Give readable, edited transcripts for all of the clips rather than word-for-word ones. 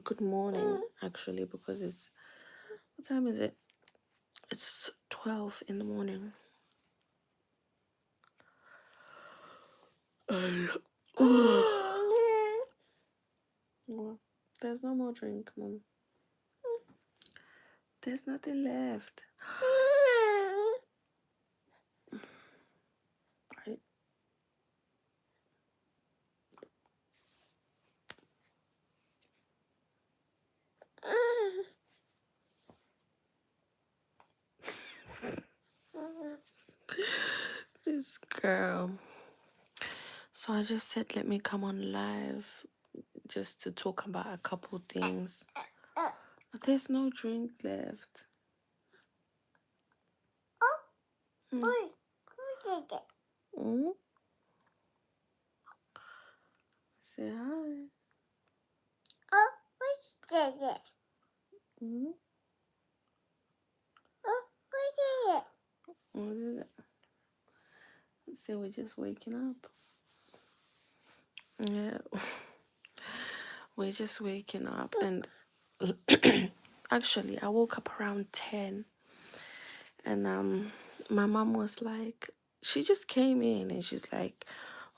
Good morning, actually, because it's... What time is it? It's 12 in the morning. Well, there's no more drink, Mom. There's nothing left. Right? This girl. So I just said, let me come on live just to talk about a couple things. But there's no drink left. Mm. Say hi. Mm. What is it? Say we're just waking up. Yeah. We're just waking up, and actually I woke up around 10, and my mom was like, she just came in and she's like,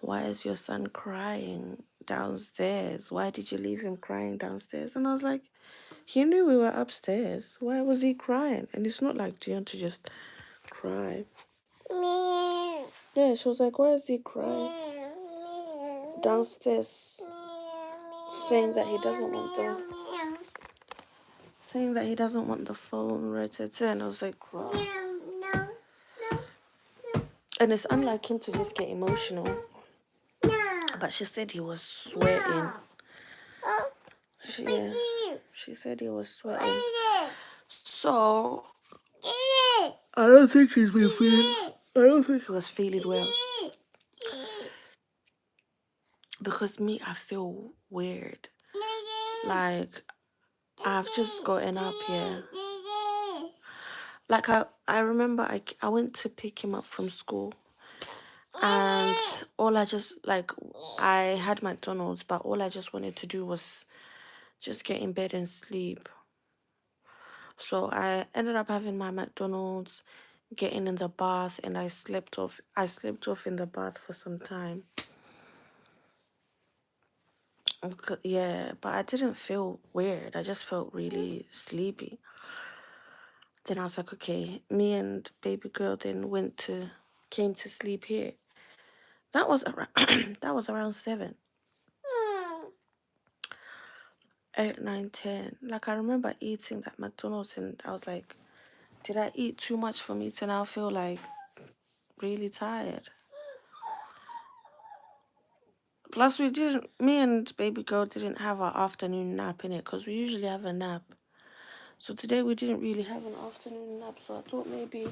why is your son crying downstairs? Why did you leave him crying downstairs? And I was like, he knew we were upstairs. Why was he crying? And it's not like Dion to just cry. Yeah, she was like, why is he crying downstairs, saying that he doesn't want the phone, right? And I was like, wow. And it's unlike him to just get emotional. But she said he was sweating. She said he was sweating. So I don't think he was feeling well. Because me, I feel weird. Like, I've just gotten up here. Like, I remember I went to pick him up from school. And I had McDonald's, but all I just wanted to do was just get in bed and sleep. So I ended up having my McDonald's, getting in the bath, and I slept off in the bath for some time. Yeah, but I didn't feel weird. I just felt really sleepy. Then I was like, okay, me and baby girl then came to sleep here. That was around 7, 8, 9, 10. Like, I remember eating that McDonald's and I was like, did I eat too much for me to now feel like really tired? Plus, me and baby girl didn't have our afternoon nap in it because we usually have a nap. So today we didn't really have an afternoon nap. So I thought maybe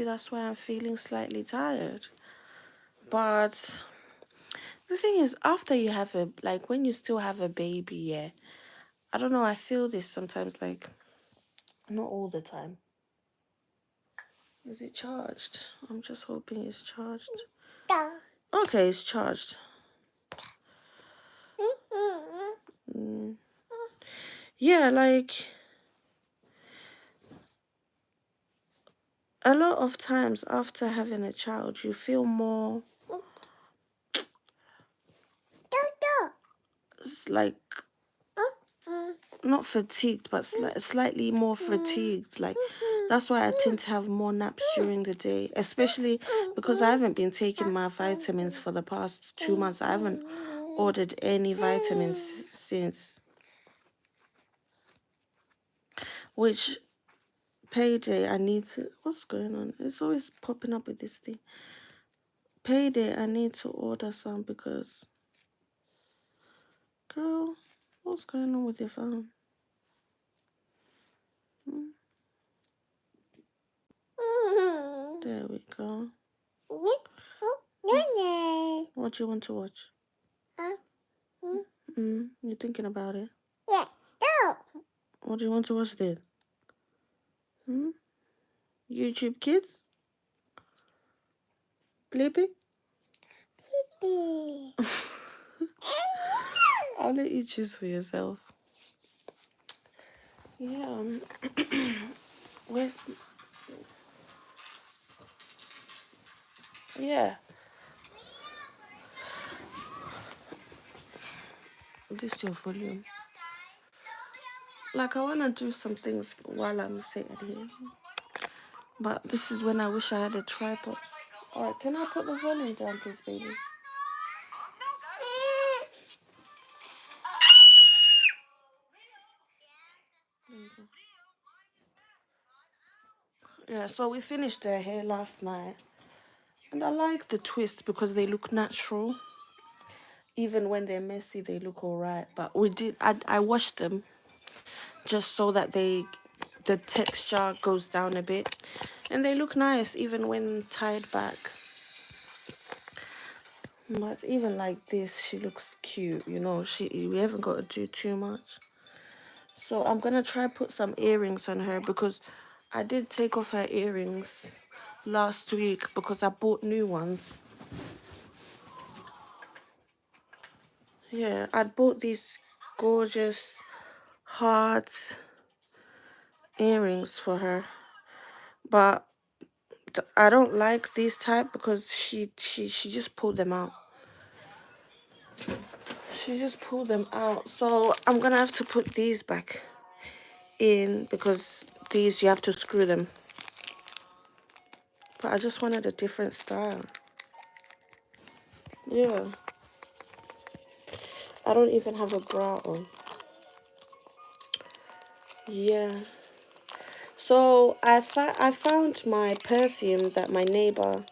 that's why I'm feeling slightly tired. But the thing is, after you have when you still have a baby, yeah, I don't know, I feel this sometimes, like, not all the time. Is it charged? I'm just hoping it's charged. Okay, it's charged. Yeah, like, a lot of times after having a child, you feel more, like, not fatigued, but slightly more fatigued. Like, that's why I tend to have more naps during the day, especially because I haven't been taking my vitamins for the past 2 months. I haven't ordered any vitamins since. Which, payday, I need to... What's going on? It's always popping up with this thing. Payday, I need to order some because... Girl, what's going on with your phone? There we go. What do you want to watch? You thinking about it? Yeah. What do you want to watch then? YouTube Kids? Blippi? I'll let you choose for yourself. Yeah. Where's... Yeah. This is your volume. Like, I want to do some things while I'm sitting here. But this is when I wish I had a tripod. Alright, can I put the volume down, please, baby? Yeah, so we finished their hair last night. And I like the twists because they look natural. Even when they're messy, they look alright. But I washed them just so that the texture goes down a bit. And they look nice even when tied back. But even like this, she looks cute, you know. We haven't got to do too much. So I'm gonna try put some earrings on her because I did take off her earrings last week because I bought new ones. Yeah, I bought these gorgeous heart earrings for her, but I don't like these type because she just pulled them out. She just pulled them out. So I'm gonna have to put these back in because these you have to screw them. But I just wanted a different style. Yeah. I don't even have a bra on. Yeah. So I found my perfume that my neighbor,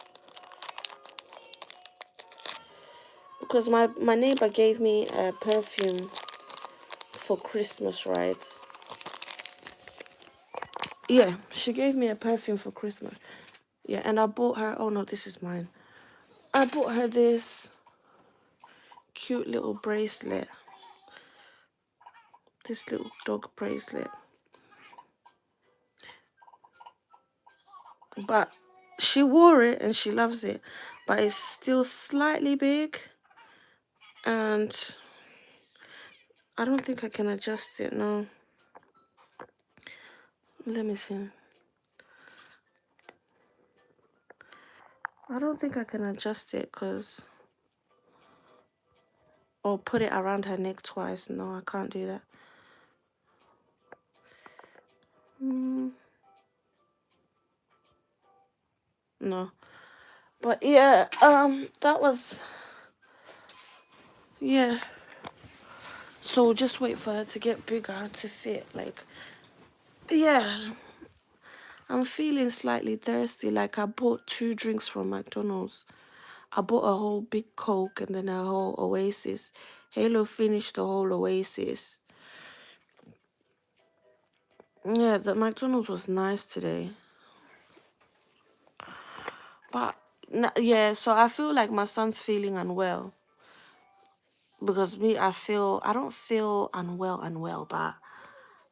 because my neighbor gave me a perfume for Christmas, right? Yeah, she gave me a perfume for Christmas. Yeah, and I bought her, oh no, this is mine. I bought her this cute little bracelet. This little dog bracelet. But she wore it and she loves it. But it's still slightly big. And I don't think I can adjust it, no. Let me see. I don't think I can adjust it because... Or put it around her neck twice. No, I can't do that. No. But yeah, that was... Yeah. So just wait for her to get bigger to fit. Like, yeah. I'm feeling slightly thirsty. Like, I bought 2 drinks from McDonald's. I bought a whole big Coke and then a whole Oasis. Halo finished the whole Oasis. Yeah, the McDonald's was nice today. But, yeah, so I feel like my son's feeling unwell. Because I don't feel unwell, but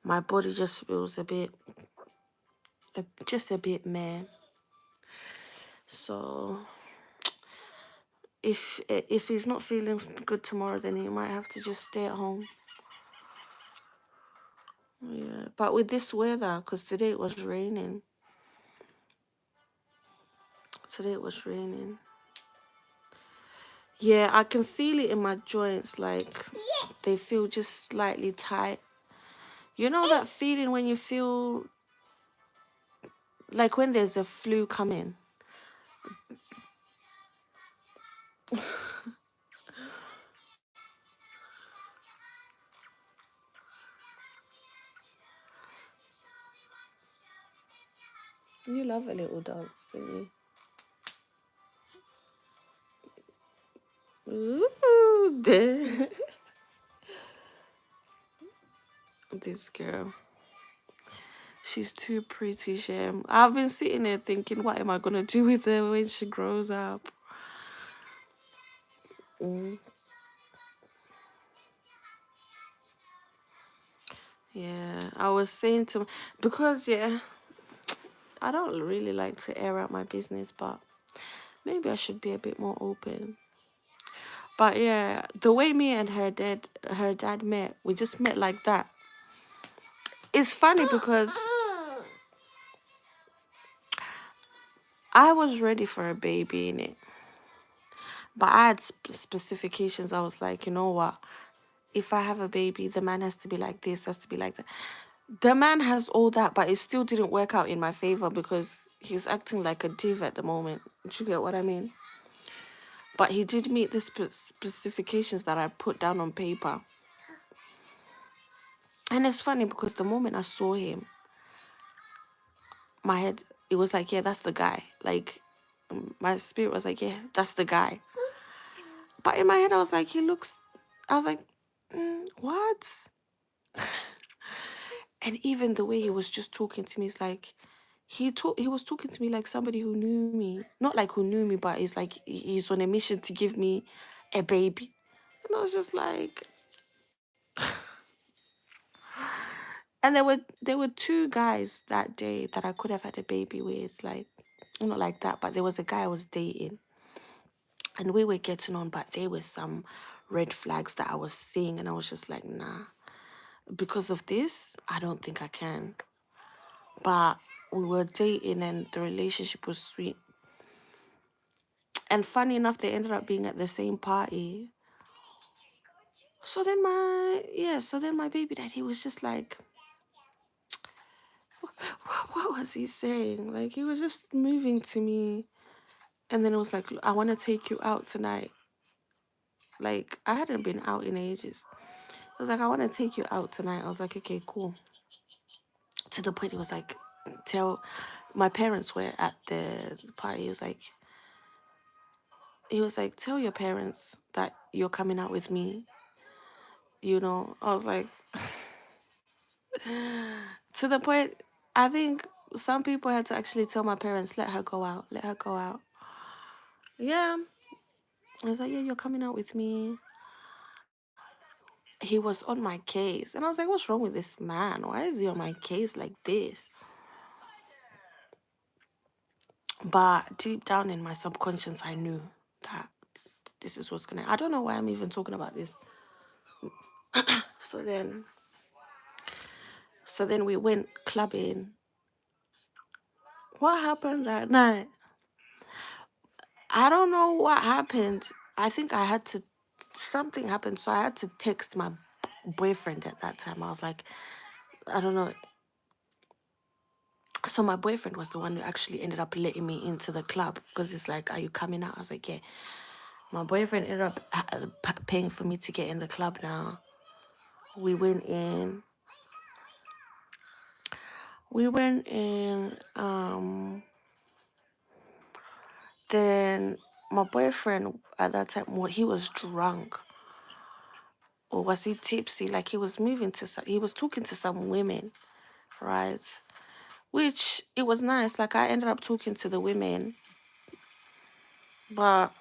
my body just feels just a bit meh. So if he's not feeling good tomorrow, then he might have to just stay at home. Yeah, but with this weather, because today it was raining. Yeah, I can feel it in my joints, like they feel just slightly tight. You know that feeling when you feel like when there's a flu coming? You love a little dance, don't you? Ooh, this girl. She's too pretty, Shem. I've been sitting there thinking, what am I going to do with her when she grows up? Yeah, I was saying to... Because, yeah, I don't really like to air out my business, but maybe I should be a bit more open. But yeah, the way me and her dad met, we just met like that. It's funny because I was ready for a baby in it, but I had specifications. I was like, you know what? If I have a baby, the man has to be like this, has to be like that. The man has all that, but it still didn't work out in my favor because he's acting like a div at the moment. Do you get what I mean? But he did meet the specifications that I put down on paper. And it's funny because the moment I saw him, my head, it was like, yeah, that's the guy. Like, my spirit was like, yeah, that's the guy. But in my head, I was like, I was like, what? And even the way he was just talking to me is like, he was talking to me like somebody who knew me. Not like who knew me, but it's like he's on a mission to give me a baby. And I was just like, and there were two guys that day that I could have had a baby with, like not like that, but there was a guy I was dating and we were getting on, but there were some red flags that I was seeing and I was just like, nah. Because of this, I don't think I can. But we were dating and the relationship was sweet. And funny enough, they ended up being at the same party. So then my baby daddy was just like, what was he saying? Like he was just moving to me. And then it was like, I want to take you out tonight. Like I hadn't been out in ages. It was like, I want to take you out tonight. I was like, okay, cool. To the point, it was like, tell my parents were at the party. He was like, tell your parents that you're coming out with me. I was like, to the point, I think some people had to actually tell my parents, let her go out, let her go out. Yeah. I was like, yeah, you're coming out with me. He was on my case. And I was like, what's wrong with this man? Why is he on my case like this? But deep down in my subconscious, I knew that this is what's I don't know why I'm even talking about this. So then, we went clubbing. What happened that night? I don't know what happened. I think something happened. So I had to text my boyfriend at that time. I was like, I don't know. So my boyfriend was the one who actually ended up letting me into the club because it's like, are you coming out? I was like, yeah. My boyfriend ended up paying for me to get in the club now. We went in. Then my boyfriend at that time, he was drunk. Or was he tipsy? Like he was he was talking to some women, right? Which it was nice. Like I ended up talking to the women, but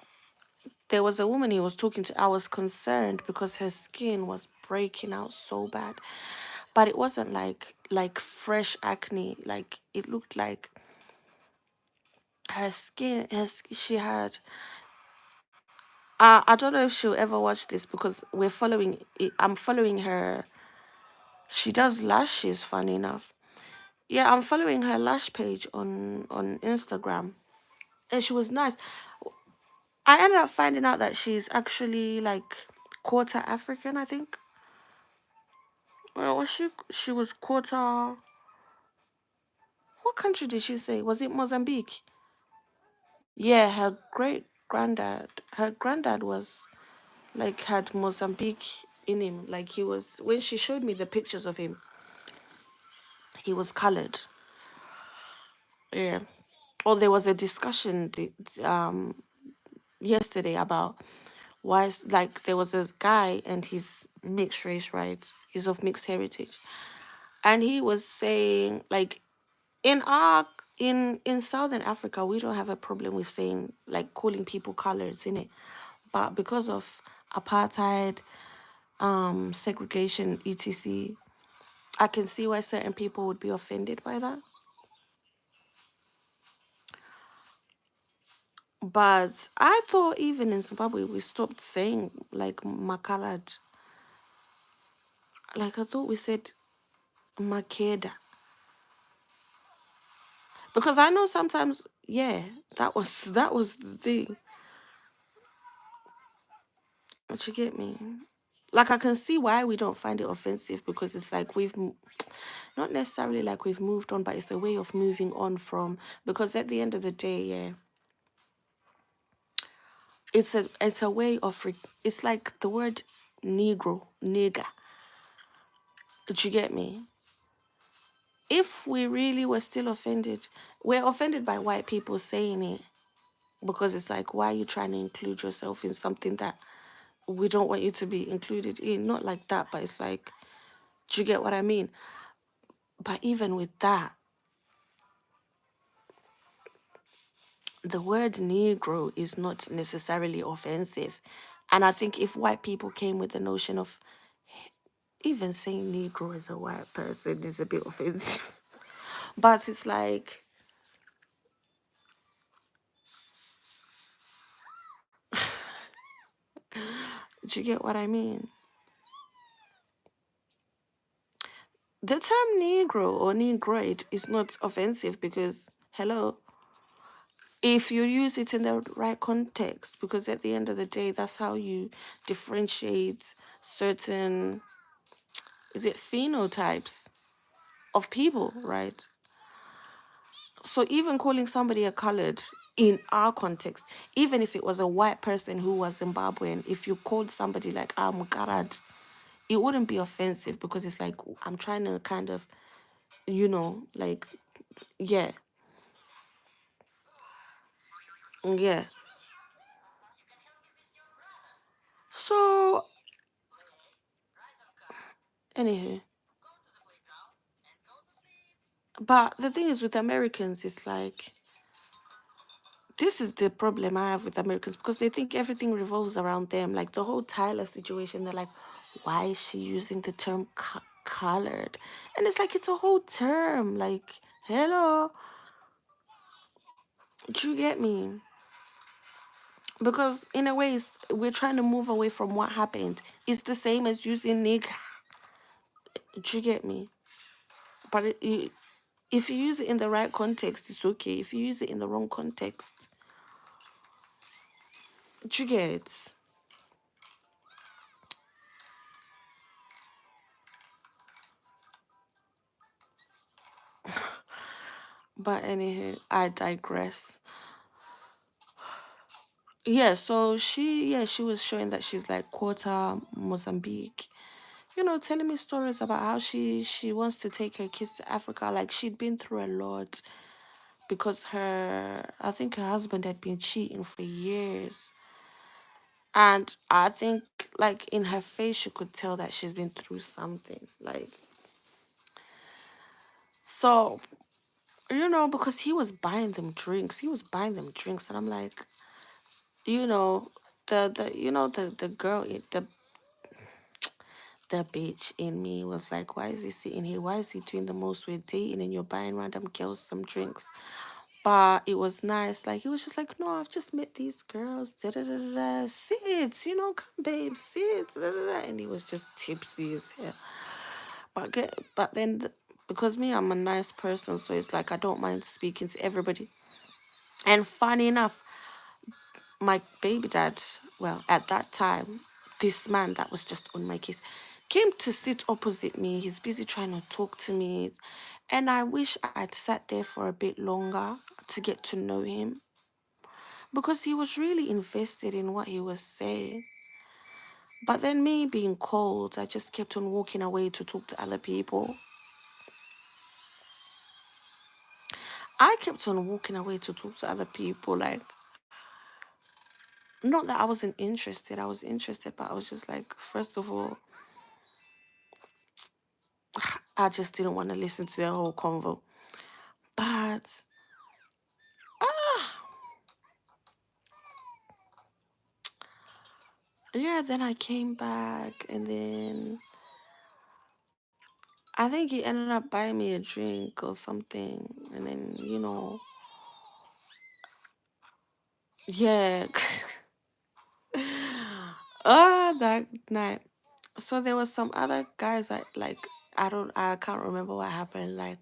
there was a woman he was talking to. I was concerned because her skin was breaking out so bad, but it wasn't like fresh acne. Like it looked like her skin. She had. I don't know if she'll ever watch this because we're following. I'm following her. She does lashes. Funny enough, yeah, I'm following her lash page on Instagram, and she was nice. I ended up finding out that she's actually like quarter African, I think. Well, was she? She was quarter. What country did she say? Was it Mozambique? Yeah, her granddad was like had Mozambique in him. Like he was when she showed me the pictures of him, he was colored. Yeah. Or there was a discussion yesterday about like there was this guy and he's mixed race, right? He's of mixed heritage. And he was saying like in our in Southern Africa, we don't have a problem with saying like calling people colors in it. But because of apartheid, segregation, etc., I can see why certain people would be offended by that. But I thought even in Zimbabwe we stopped saying like Makalad. Like I thought we said Makeda. Because I know sometimes, yeah, that was the thing. Don't you get me? Like I can see why we don't find it offensive because it's like not necessarily like we've moved on, but it's a way of moving on from. Because at the end of the day, yeah, it's a way of it's like the word negro, nigger. Did you get me? If we really were still offended, we're offended by white people saying it because it's like, why are you trying to include yourself in something that we don't want you to be included in? Not like that, but it's like, do you get what I mean? But even with that, the word Negro is not necessarily offensive. And I think if white people came with the notion of even saying Negro as a white person is a bit offensive. But it's like, do you get what I mean? The term Negro or Negroid is not offensive because, hello, if you use it in the right context, because at the end of the day, that's how you differentiate certain, is it phenotypes of people, right? So even calling somebody a colored in our context, even if it was a white person who was Zimbabwean, if you called somebody like Mugarad, it wouldn't be offensive because it's like, I'm trying to kind of, like, yeah, yeah. So, anywho, but the thing is with Americans, it's like, this is the problem I have with Americans because they think everything revolves around them. Like the whole Tyler situation, they're like, why is she using the term colored? And it's like, it's a whole term. Like, hello, do you get me? Because in a way, we're trying to move away from what happened. It's the same as using nigga. Do you get me? But if you use it in the right context, it's okay. If you use it in the wrong context, do you get? But anyway, I digress. Yeah, so she was showing that she's like quarter Mozambique. Telling me stories about how she wants to take her kids to Africa. Like she'd been through a lot because I think her husband had been cheating for years. And I think like in her face you could tell that she's been through something. Like so, because he was buying them drinks. He was buying them drinks and I'm like, you know, the girl the bitch in me was like, why is he sitting here? Why is he doing the most we're dating and you're buying random girls some drinks? But it was nice. Like, he was just like, no, I've just met these girls. Da da da da da. Sit, come, babe, sit. Da, da, da. And he was just tipsy as hell. But then, because me, I'm a nice person. So it's like, I don't mind speaking to everybody. And funny enough, my baby dad, well, at that time, this man that was just on my case came to sit opposite me. He's busy trying to talk to me. And I wish I'd sat there for a bit longer to get to know him because he was really invested in what he was saying. But then me being cold, I just kept on walking away to talk to other people. I kept on walking away to talk to other people. Like, not that I wasn't interested. I was interested, but I was just like, first of all, I just didn't want to listen to the whole convo. But yeah, then I came back and then I think he ended up buying me a drink or something. And then, Yeah. Ah, that night. So there was some other guys that like I can't remember what happened. Like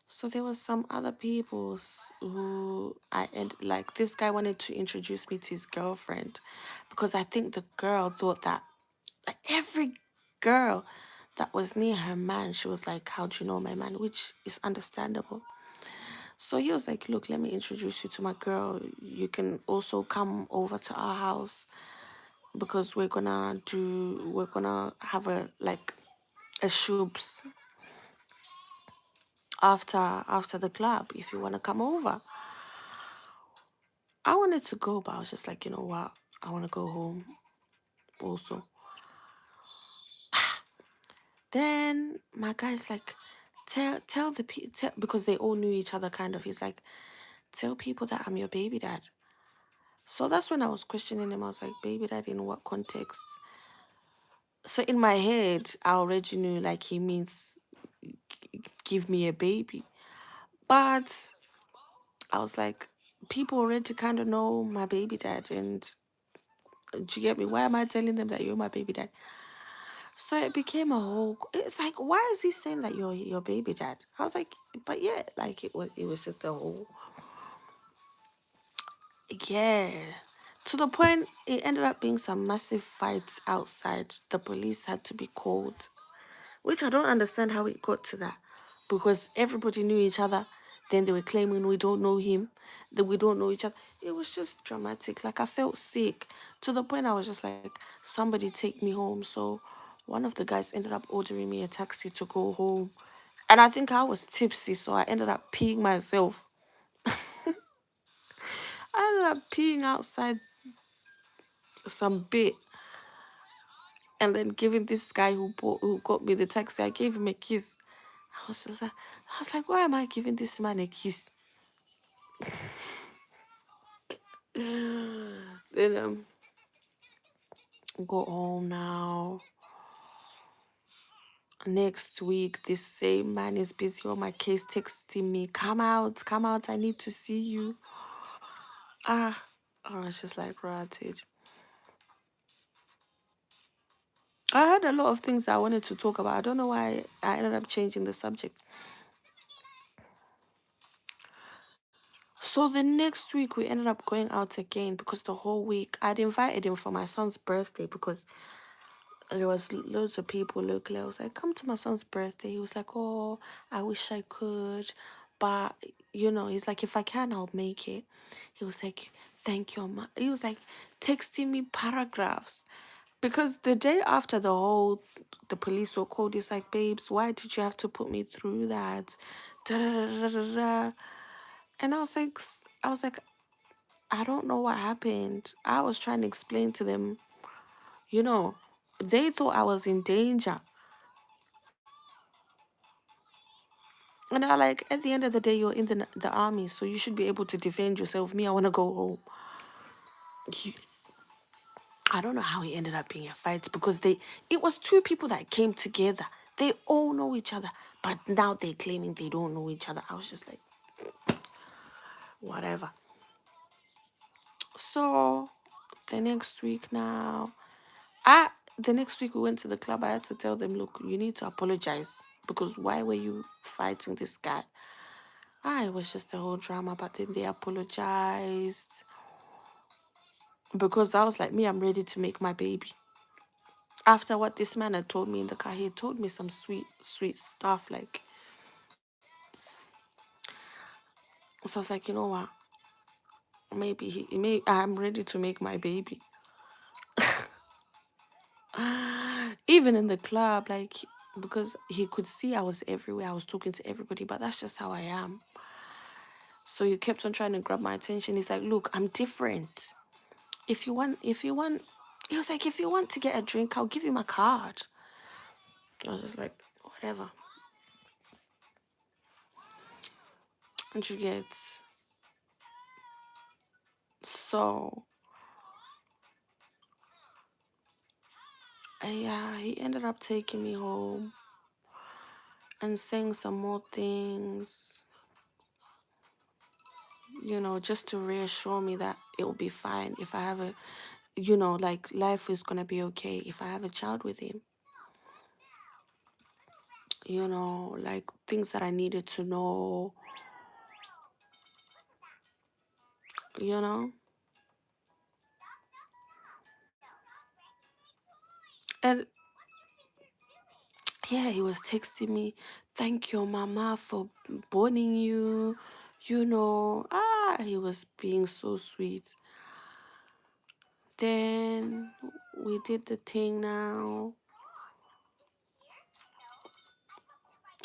so there was some other people's who I and like this guy wanted to introduce me to his girlfriend because I think the girl thought that like every girl that was near her man, she was like, how do you know my man? Which is understandable. So he was like, look, let me introduce you to my girl. You can also come over to our house because we're gonna have a like a shoops after the club if you wanna come over. I wanted to go, but I was just like, you know what? I wanna go home also. Then my guy's like, tell the people because they all knew each other kind of. He's like, tell people that I'm your baby dad. So that's when I was questioning him. I was like, baby dad in what context? So in my head, I already knew like he means give me a baby. But I was like, people already kind of know my baby dad. And do you get me? Why am I telling them that you're my baby dad? So it became a whole. It's like, why is he saying that you're your baby dad? I was like, but yeah, like it was just a whole. Yeah. To the point, it ended up being some massive fights outside. The police had to be called, which I don't understand how it got to that. Because everybody knew each other. Then they were claiming we don't know him, that we don't know each other. It was just dramatic. Like I felt sick to the point I was just like, somebody take me home. So one of the guys ended up ordering me a taxi to go home. And I think I was tipsy, so I ended up peeing myself. I ended up peeing outside some bit and then giving this guy who got me the taxi, I gave him a kiss. I was like, why am I giving this man a kiss? Then go home now. Next week, this same man is busy on my case, texting me, come out, I need to see you. Ah, I was just like ratted. I had a lot of things that I wanted to talk about. I don't know why I ended up changing the subject. So the next week we ended up going out again because the whole week I'd invited him for my son's birthday because there was loads of people locally. I was like, come to my son's birthday. He was like, oh, I wish I could. But, he's like, if I can, I'll make it. He was like, thank you, ma. He was like texting me paragraphs. Because the day after the police were called, he's like, babes, why did you have to put me through that? Da, da, da, da, da, da. And I was like, I don't know what happened. I was trying to explain to them, you know, they thought I was in danger. And I like, at the end of the day, you're in the army, so you should be able to defend yourself. Me, I want to go home. He- I don't know how it ended up being a fight because it was two people that came together. They all know each other, but now they're claiming they don't know each other. I was just like, whatever. So the next week now, the next week we went to the club. I had to tell them, look, you need to apologize because why were you fighting this guy? It was just a whole drama, but then they apologized because I was like, me, I'm ready to make my baby. After what this man had told me in the car, he told me some sweet, sweet stuff. Like, so I was like, you know what? Maybe I'm ready to make my baby. Even in the club, like, because he could see I was everywhere. I was talking to everybody, but that's just how I am. So he kept on trying to grab my attention. He's like, look, I'm different. If you want, he was like, if you want to get a drink, I'll give you my card. I was just like, whatever. And you get so yeah, he ended up taking me home and saying some more things. just to reassure me that it will be fine if I have like life is gonna be okay if I have a child with him. Like things that I needed to know, you know. And yeah, he was texting me, thank your mama for borning you, he was being so sweet. Then we did the thing now.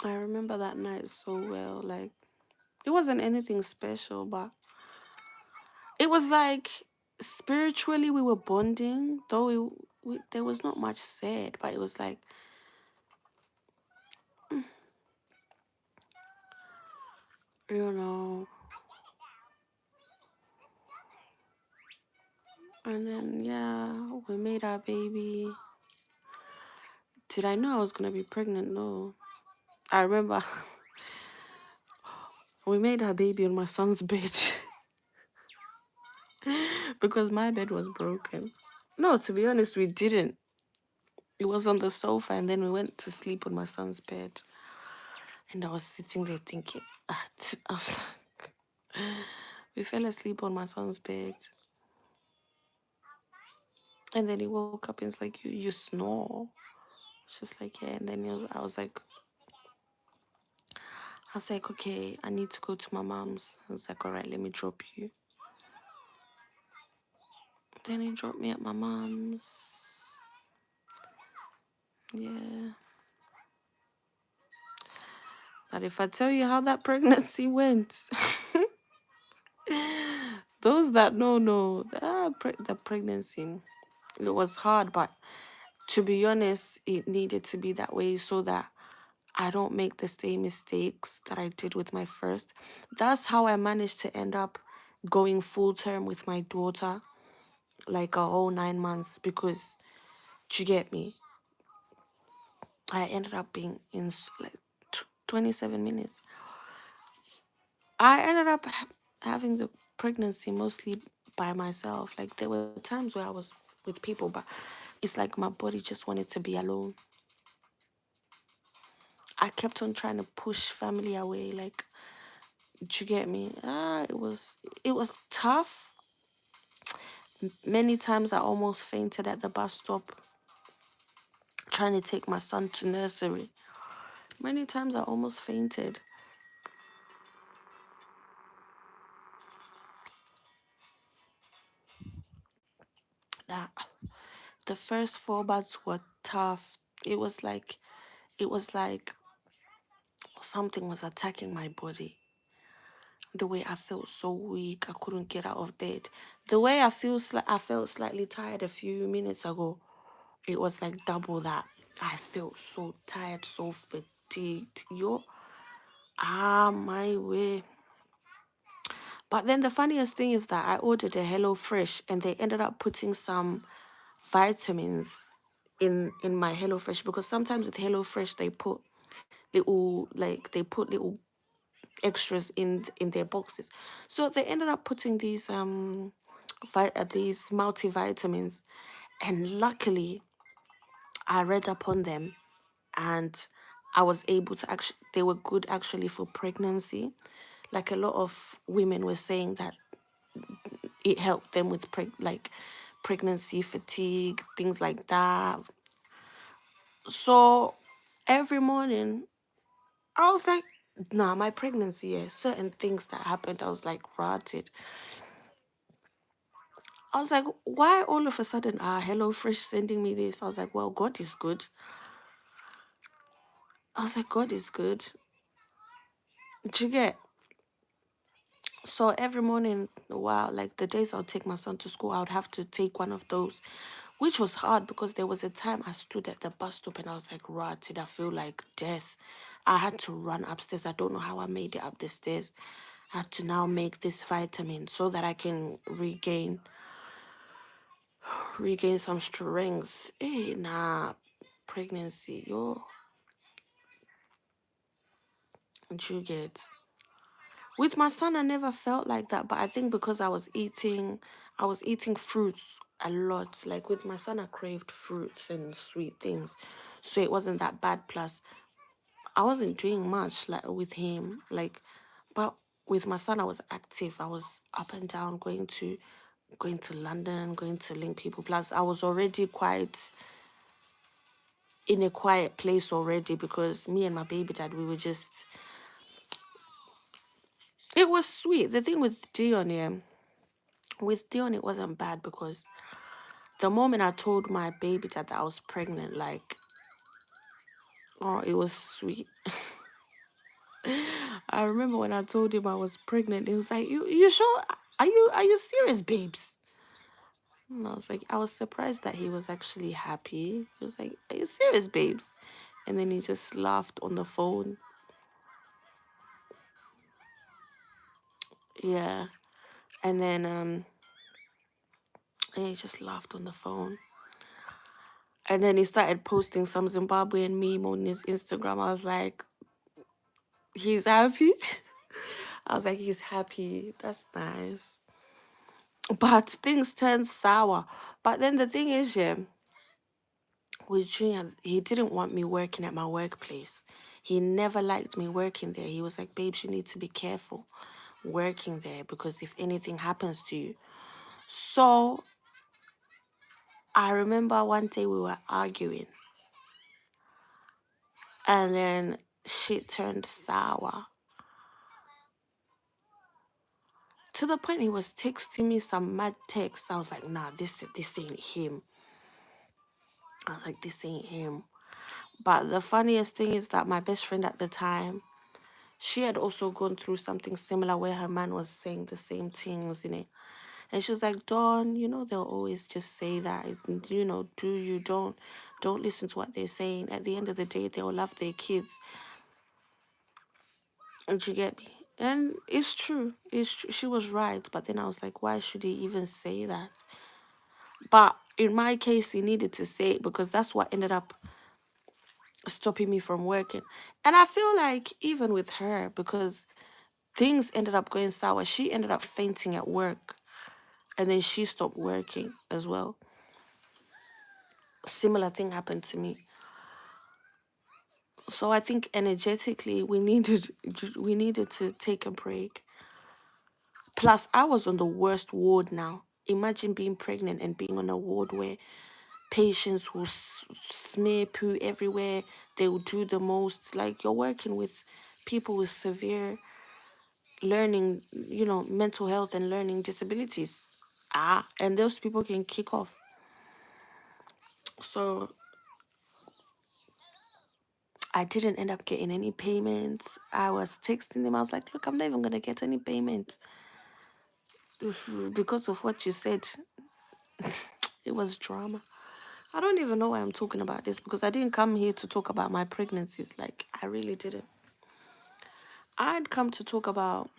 I remember that night so well. Like, it wasn't anything special, but it was like spiritually we were bonding, though there was not much said, but it was like, you know. And then, yeah, we made our baby. Did I know I was going to be pregnant? No. I remember we made our baby on my son's bed because my bed was broken. No, to be honest, we didn't. It was on the sofa, and then we went to sleep on my son's bed. And I was sitting there thinking, I was we fell asleep on my son's bed. And then he woke up and it's like, you snore. It's just like, yeah. And then I was like, okay, I need to go to my mom's. I was like, all right, let me drop you. Then he dropped me at my mom's. Yeah. But if I tell you how that pregnancy went, those that know, the pregnancy, it was hard. But to be honest, it needed to be that way so that I don't make the same mistakes that I did with my first. That's how I managed to end up going full term with my daughter, like a whole 9 months, because, do you get me? I ended up being in like 27 minutes. I ended up having the pregnancy mostly by myself. Like, there were times where I was with people, but it's like my body just wanted to be alone. I kept on trying to push family away. Like, do you get me? It was tough. Many times I almost fainted at the bus stop trying to take my son to nursery. Many times I almost fainted. That the first 4 months were tough. It was like something was attacking my body. The way I felt so weak, I couldn't get out of bed. The way I felt slightly tired a few minutes ago, it was like double that. I felt so tired, so fatigued. My way. But then the funniest thing is that I ordered a Hello Fresh and they ended up putting some vitamins in my Hello Fresh, because sometimes with Hello Fresh they put little extras in their boxes. So they ended up putting these multivitamins, and luckily I read up on them, and I was able to actually, they were good actually for pregnancy. Like, a lot of women were saying that it helped them with pregnancy fatigue, things like that. So every morning I was like, nah, my pregnancy, yeah, certain things that happened, I was like, rotted. I was like, why all of a sudden are Hello Fresh sending me this? I was like, well, God is good. I was like, God is good. Do you get? So every morning, wow, like the days I'll take my son to school, I would have to take one of those, which was hard because there was a time I stood at the bus stop and I was like, rotted. I feel like death. I had to run upstairs. I don't know how I made it up the stairs. I had to now make this vitamin so that I can regain some strength. Hey, nah, pregnancy, you get. With my son, I never felt like that, but I think because I was eating fruits a lot. Like with my son, I craved fruits and sweet things, so it wasn't that bad. Plus, I wasn't doing much like with him, like, but with my son, I was active. I was up and down, going to London, going to link people. Plus, I was already quite in a quiet place already because me and my baby dad, we were just. It was sweet. The thing with Dion, yeah, with Dion, it wasn't bad because the moment I told my baby dad that I was pregnant, like, oh, it was sweet. I remember when I told him I was pregnant, he was like, you sure? Are you serious, babes?" And I was like, I was surprised that he was actually happy. He was like, "Are you serious, babes?" And then he just laughed on the phone. Yeah. And then and he just laughed on the phone. And then he started posting some Zimbabwean meme on his Instagram. I was like, he's happy. I was like, he's happy. That's nice. But things turned sour. But then the thing is, yeah, with Junior, he didn't want me working at my workplace. He never liked me working there. He was like, babes, you need to be careful working there because if anything happens to you. So I remember one day we were arguing and then shit turned sour. To the point he was texting me some mad texts. I was like, nah, this ain't him. I was like, this ain't him. But the funniest thing is that my best friend at the time, she had also gone through something similar where her man was saying the same things in it. And she was like, Dawn, you know, they'll always just say that, you know, don't listen to what they're saying. At the end of the day, they'll love their kids. And you get me? And it's true. It's true. She was right. But then I was like, why should he even say that? But in my case, he needed to say it because that's what ended up stopping me from working. And I feel like even with her, because things ended up going sour, she ended up fainting at work and then she stopped working as well. Similar thing happened to me. So I think energetically we needed to take a break. Plus I was on the worst ward now. Imagine being pregnant and being on a ward where patients will smear poo everywhere. They will do the most. Like you're working with people with severe learning, you know, mental health and learning disabilities. And those people can kick off. So I didn't end up getting any payments. I was texting them. I was like, look, I'm not even going to get any payments because of what you said. It was drama. I don't even know why I'm talking about this because I didn't come here to talk about my pregnancies. Like, I really didn't. I'd come to talk about,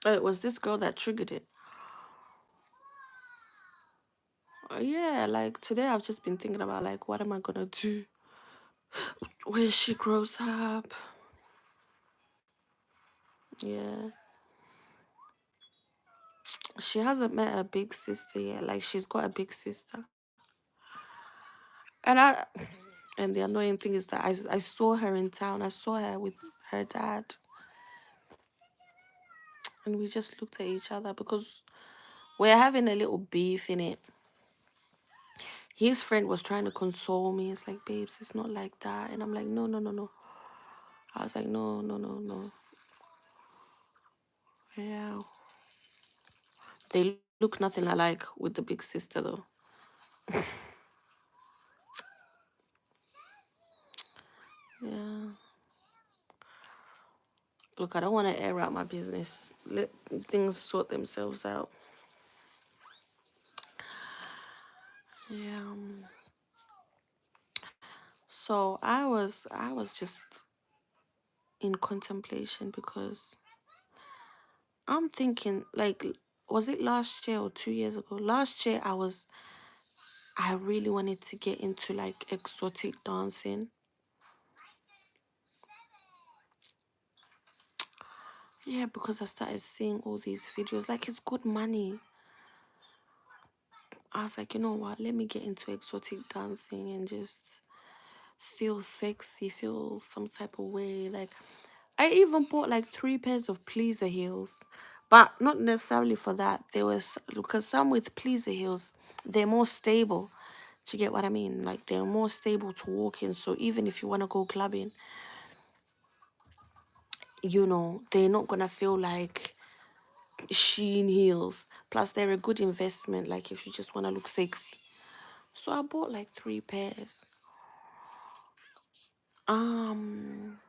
it was this girl that triggered it. Yeah, like today I've just been thinking about like, what am I going to do when she grows up? Yeah. She hasn't met her big sister yet. Like, she's got a big sister. And and the annoying thing is that I saw her in town. I saw her with her dad. And we just looked at each other because we're having a little beef in it. His friend was trying to console me. It's like, babes, it's not like that. And I'm like, no, no, no, no. I was like, no, no, no, no. Yeah. They look nothing alike with the big sister, though. Yeah. Look, I don't want to air out my business. Let things sort themselves out. Yeah. So I was just in contemplation because I'm thinking like, was it last year or 2 years ago? Last year I really wanted to get into like exotic dancing. Yeah, because I started seeing all these videos. Like, it's good money. I was like, you know what? Let me get into exotic dancing and just feel sexy, feel some type of way. Like, I even bought like 3 pairs of pleaser heels, but not necessarily for that. There was because some with pleaser heels, they're more stable. Do you get what I mean? Like, they're more stable to walk in. So even if you want to go clubbing, they're not gonna feel like Sheen heels. Plus, they're a good investment. Like, if you just want to look sexy. So I bought like 3 pairs. Um,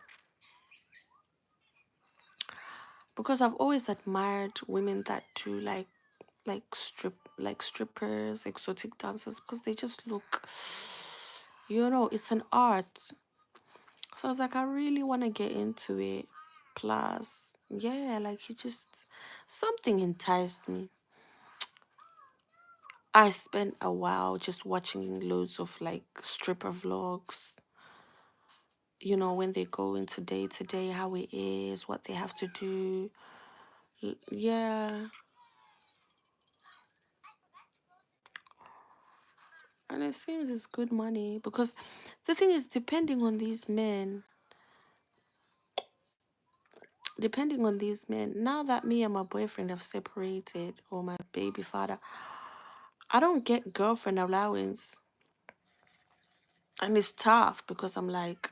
because I've always admired women that do like strippers, exotic dancers, because they just look, it's an art. So I was like, I really want to get into it. Plus, yeah, like it just something enticed me. I spent a while just watching loads of like stripper vlogs, when they go into day to day, how it is, what they have to do. Yeah. And it seems it's good money because the thing is, depending on these men, now that me and my boyfriend have separated, or my baby father, I don't get girlfriend allowance. And it's tough because I'm like,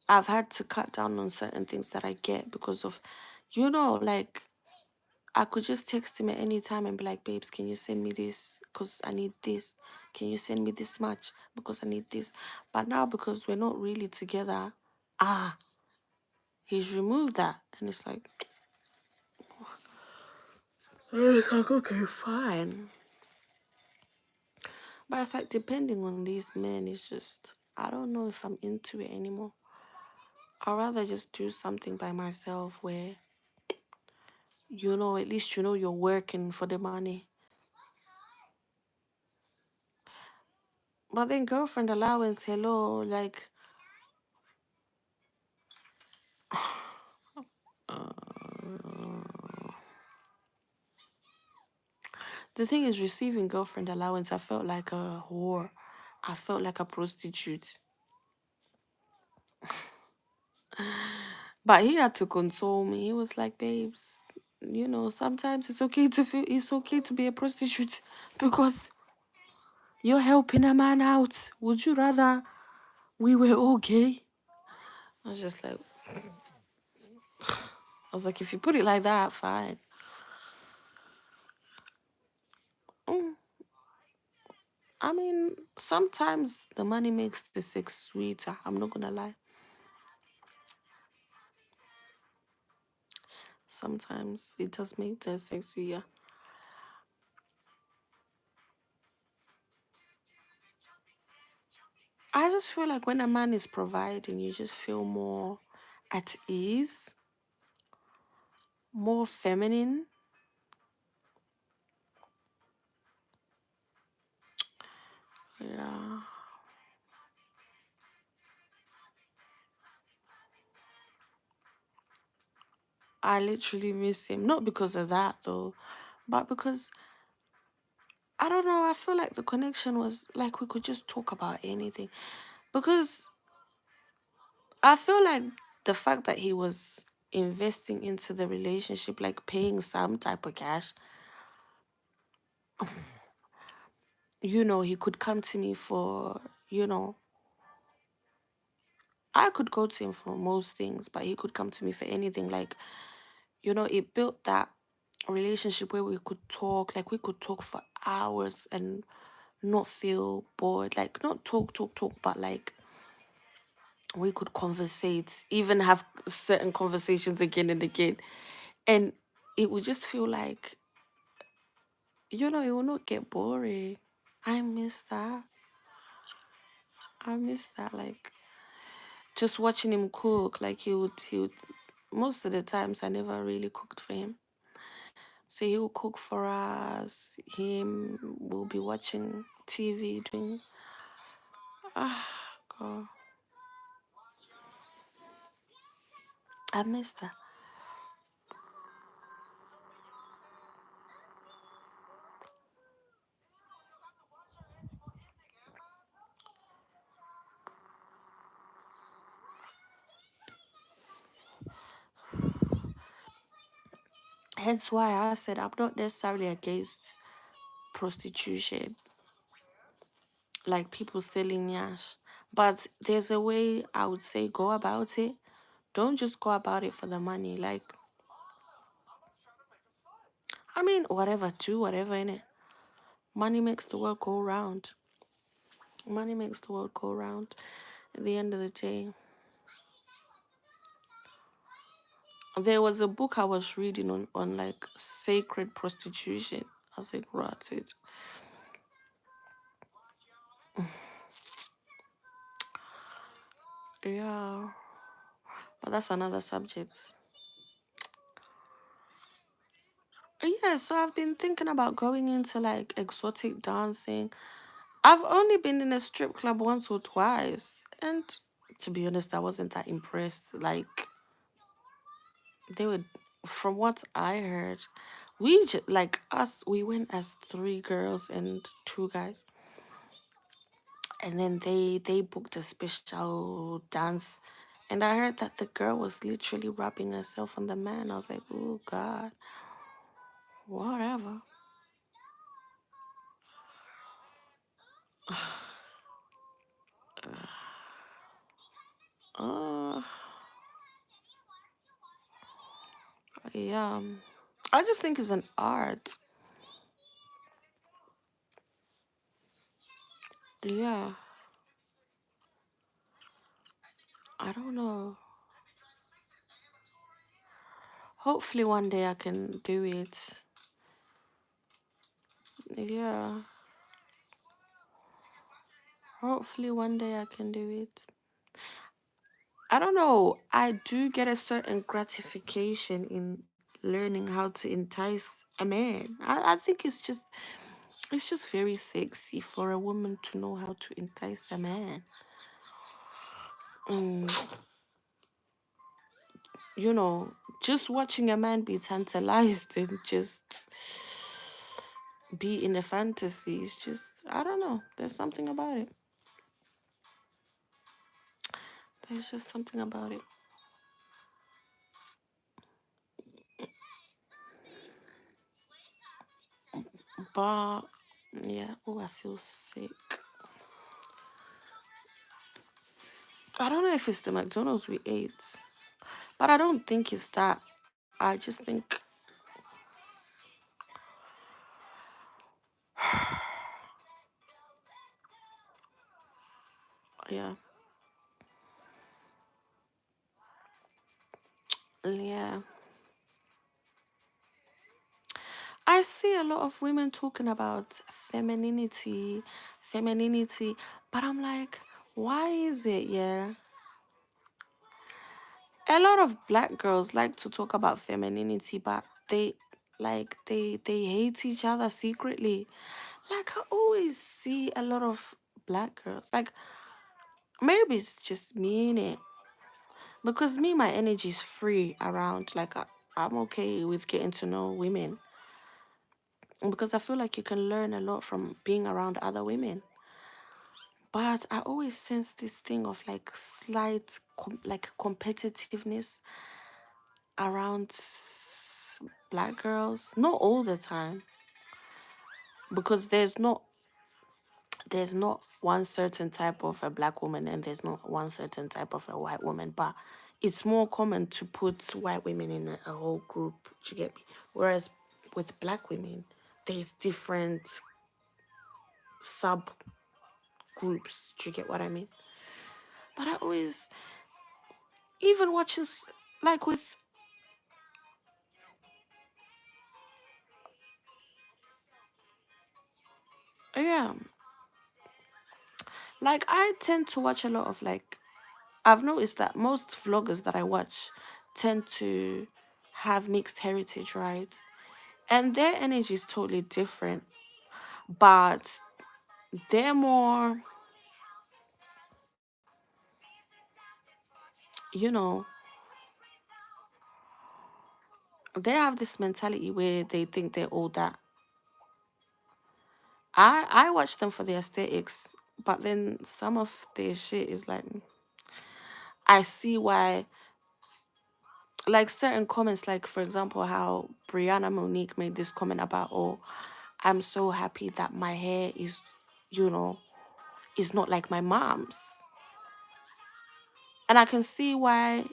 I've had to cut down on certain things that I get because of, like, I could just text him at any time and be like, babes, can you send me this? Because I need this. Can you send me this much? Because I need this. But now, because we're not really together, he's removed that. And it's like, okay, fine. But it's like, depending on these men, it's just, I don't know if I'm into it anymore. I'd rather just do something by myself where, at least you're working for the money. But then girlfriend allowance, hello, like, the thing is, receiving girlfriend allowance, I felt like a whore. I felt like a prostitute. But he had to console me. He was like, babes, sometimes it's okay to be a prostitute because you're helping a man out. Would you rather we were okay? I was just like, if you put it like that, fine. Mm, I mean, sometimes the money makes the sex sweeter. I'm not gonna lie. Sometimes it does make the sex sweeter. I just feel like when a man is providing, you just feel more at ease, more feminine. Yeah. I literally miss him. Not because of that though, but because I don't know, I feel like the connection was like we could just talk about anything. Because I feel like the fact that he was investing into the relationship, like paying some type of cash, he could come to me for, I could go to him for most things, but he could come to me for anything. Like, it built that relationship where we could talk, like we could talk for hours and not feel bored. Like, not talk, but like we could conversate, even have certain conversations again and again. And it would just feel like, it will not get boring. I miss that. I miss that. Like, just watching him cook, like he would, most of the times I never really cooked for him. So he will cook for us. Him will be watching TV, doing, ah, God. I missed that. Hence why I said I'm not necessarily against prostitution, like people selling yash. But there's a way I would say go about it. Don't just go about it for the money. Like, I mean, whatever, do whatever in it. Money makes the world go round. Money makes the world go round. At the end of the day, there was a book I was reading on like sacred prostitution. I was like, rotted. Yeah, but that's another subject. Yeah, so I've been thinking about going into like exotic dancing. I've only been in a strip club once or twice, and to be honest, I wasn't that impressed. Like, they would, from what I heard, like us, we went as three girls and two guys, and then they booked a special dance, and I heard that the girl was literally rubbing herself on the man. I was like, oh God, whatever. Uh, yeah. I just think it's an art. Yeah. I don't know. Hopefully one day I can do it. Yeah. Hopefully one day I can do it. I don't know. I do get a certain gratification in learning how to entice a man. I think it's just very sexy for a woman to know how to entice a man. Mm, you know, just watching a man be tantalized and just be in a fantasy is just, I don't know. There's something about it. There's just something about it. But yeah, oh, I feel sick. I don't know if it's the McDonald's we ate, but I don't think it's that. I just think, yeah, yeah. I see a lot of women talking about femininity, but I'm like, why is it, yeah? A lot of black girls like to talk about femininity, but they hate each other secretly. Like I always see a lot of black girls. Like maybe it's just me in it. Because me, my energy is free around. Like I'm okay with getting to know women. Because I feel like you can learn a lot from being around other women. But I always sense this thing of like slight like competitiveness around black girls. Not all the time. Because there's not one certain type of a black woman and there's not one certain type of a white woman, but it's more common to put white women in a whole group. Do you get me? Whereas with black women, there's different sub groups. Do you get what I mean? But I always, even watching like with, yeah, like I tend to watch a lot of like, I've noticed that most vloggers that I watch tend to have mixed heritage, right? And their energy is totally different, but they're more, you know, they have this mentality where they think they're all that. I watch them for the aesthetics, but then some of their shit is like, I see why, like certain comments, like for example, how Brianna Monique made this comment about, oh, I'm so happy that my hair is, you know, is not like my mom's. And I can see why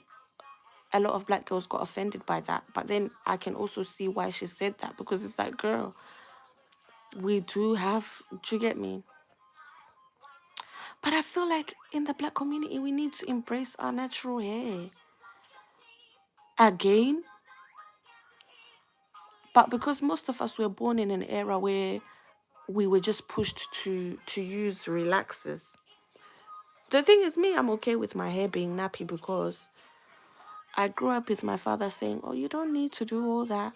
a lot of black girls got offended by that. But then I can also see why she said that, because it's like, girl, we do have, do you get me? But I feel like in the black community, we need to embrace our natural hair again. But because most of us were born in an era where we were just pushed to use relaxers. The thing is, me, I'm okay with my hair being nappy because I grew up with my father saying, "Oh, you don't need to do all that.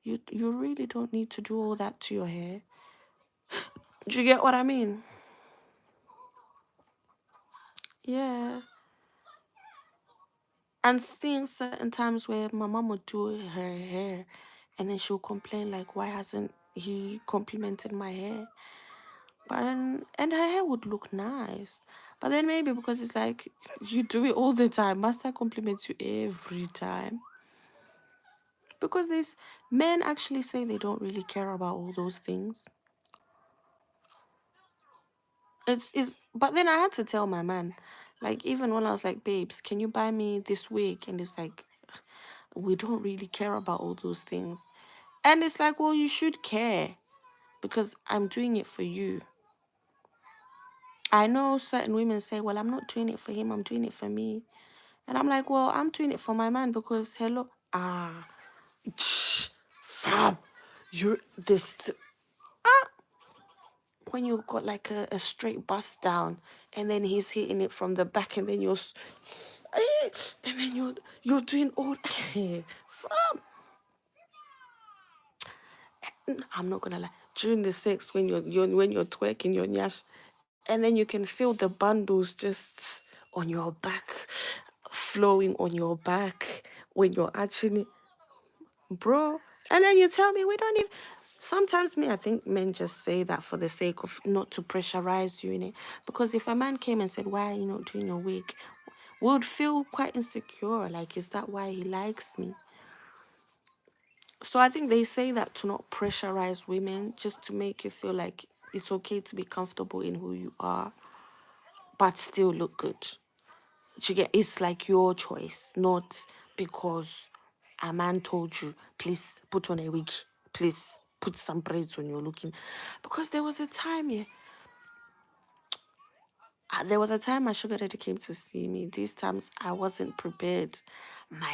You really don't need to do all that to your hair." Do you get what I mean? Yeah. And seeing certain times where my mom would do her hair and then she'll complain like, why hasn't he complimented my hair? But and her hair would look nice. But then maybe because it's like you do it all the time, master compliments you every time. Because these men actually say they don't really care about all those things. It's but then I had to tell my man, like even when I was like, babes, can you buy me this wig? And it's like, we don't really care about all those things. And it's like, well, you should care because I'm doing it for you. I know certain women say, well, I'm not doing it for him, I'm doing it for me. And I'm like, well, I'm doing it for my man because hello, fam, you're this. When you got like a straight bust down and then he's hitting it from the back and then and then you're doing all fam. I'm not gonna lie, during the sex when you're twerking your nyash and then you can feel the bundles just on your back, flowing on your back when you're actually, bro. And then you tell me we don't even. Sometimes me, I think men just say that for the sake of not to pressurize you in it. Because if a man came and said, "Why are you not doing your wig?" we would feel quite insecure. Like, is that why he likes me? So I think they say that to not pressurize women, just to make you feel like it's okay to be comfortable in who you are, but still look good. You get, it's like your choice, not because a man told you, please put on a wig, please put some braids when you're looking. Because there was a time, yeah, there was a time my sugar daddy came to see me. These times I wasn't prepared. My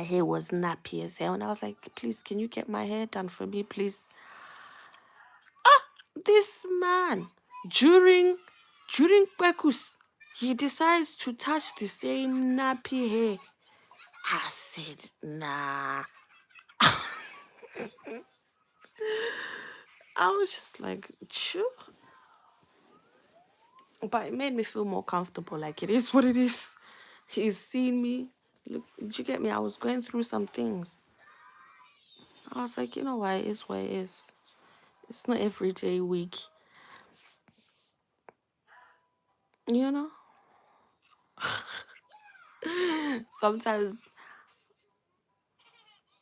hair was nappy as hell. And I was like, please, can you get my hair done for me, please? This man, during Pekus, he decides to touch the same nappy hair. I said, nah. I was just like, chew. But it made me feel more comfortable. Like, it is what it is. He's seen me. Look, did you get me? I was going through some things. I was like, you know what? It is what it is. It's not every day week. You know? Sometimes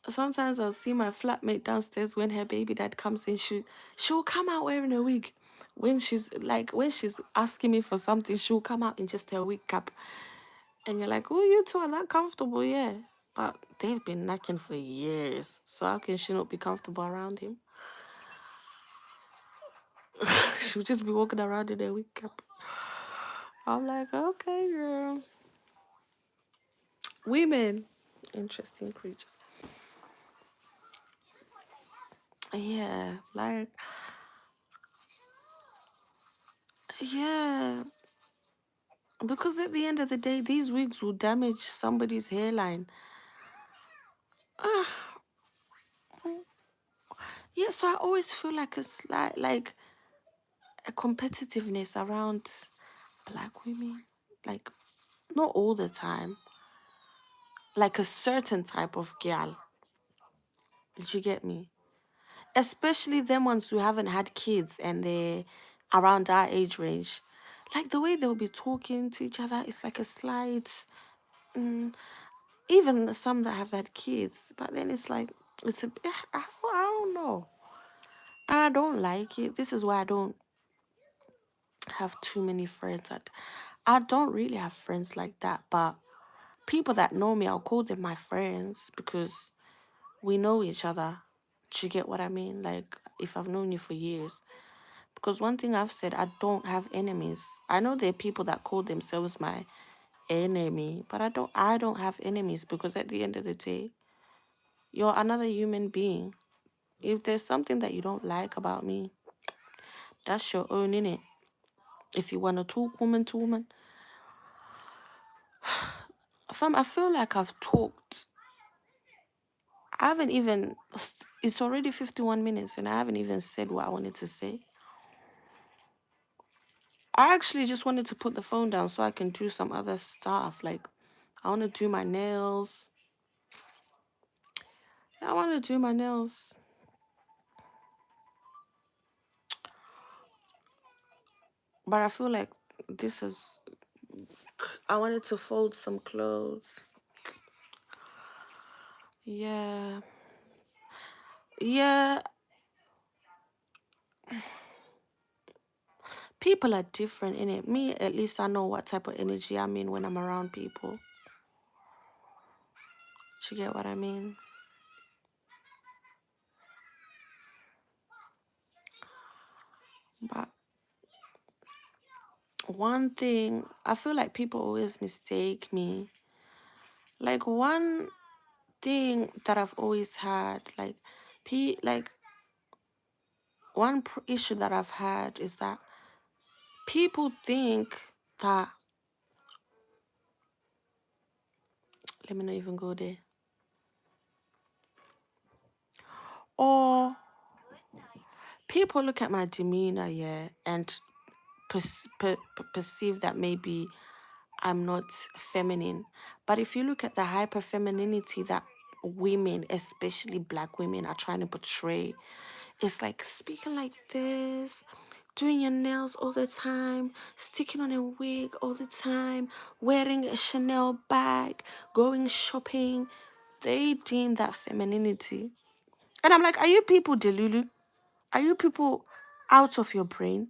sometimes I'll see my flatmate downstairs when her baby dad comes in. She'll come out wearing a wig. When she's asking me for something, she'll come out in just her wig cap. And you're like, oh, you two are that comfortable, yeah. But they've been knacking for years. So how can she not be comfortable around him? She'll just be walking around in a wig cap. I'm like, okay, girl. Women. Interesting creatures. Yeah, like, yeah. Because at the end of the day, these wigs will damage somebody's hairline. Ah, yeah, so I always feel like a slight, like a competitiveness around black women. Like, not all the time. Like a certain type of girl. Did you get me? Especially them ones who haven't had kids and they're around our age range. Like the way they'll be talking to each other, it's like a slight. Mm, even some that have had kids, but then it's like it's a. I don't know. I don't like it. This is why I don't have too many friends. I don't really have friends like that, but people that know me, I'll call them my friends because we know each other. Do you get what I mean? Like if I've known you for years. Because one thing I've said, I don't have enemies. I know there are people that call themselves my enemy, but I don't have enemies because at the end of the day, you're another human being. If there's something that you don't like about me, that's your own, innit? If you want to talk woman to woman, fam, I feel like I've talked. I haven't even. It's already 51 minutes, and I haven't even said what I wanted to say. I actually just wanted to put the phone down so I can do some other stuff. Like, I want to do my nails. I want to do my nails. But I feel like this is. I wanted to fold some clothes. Yeah. Yeah. People are different in it. Me, at least I know what type of energy I'm in when I'm around people. Do you get what I mean? But one thing, I feel like people always mistake me. Like one thing that I've always had, like one issue that I've had is that people think that, let me not even go there. Or people look at my demeanor, yeah, and perceive that maybe I'm not feminine. But if you look at the hyper femininity that women, especially black women, are trying to portray, it's like speaking like this, doing your nails all the time, sticking on a wig all the time, wearing a Chanel bag, going shopping. They deem that femininity. And I'm like, are you people delulu? Are you people out of your brain?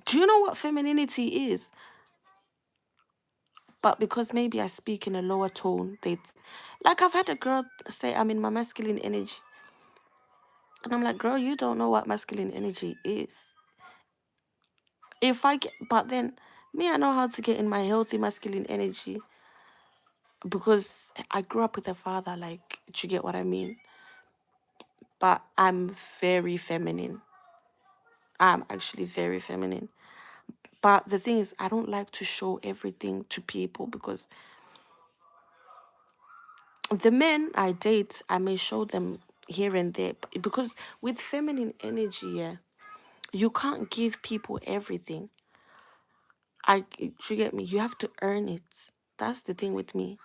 Do you know what femininity is? But because maybe I speak in a lower tone, like I've had a girl say I'm in my masculine energy. And I'm like, girl, you don't know what masculine energy is. But then me, I know how to get in my healthy masculine energy because I grew up with a father, like, do you get what I mean? But I'm very feminine. I'm actually very feminine. But the thing is, I don't like to show everything to people because the men I date, I may show them here and there because with feminine energy, yeah, you can't give people everything. You get me? You have to earn it. That's the thing with me.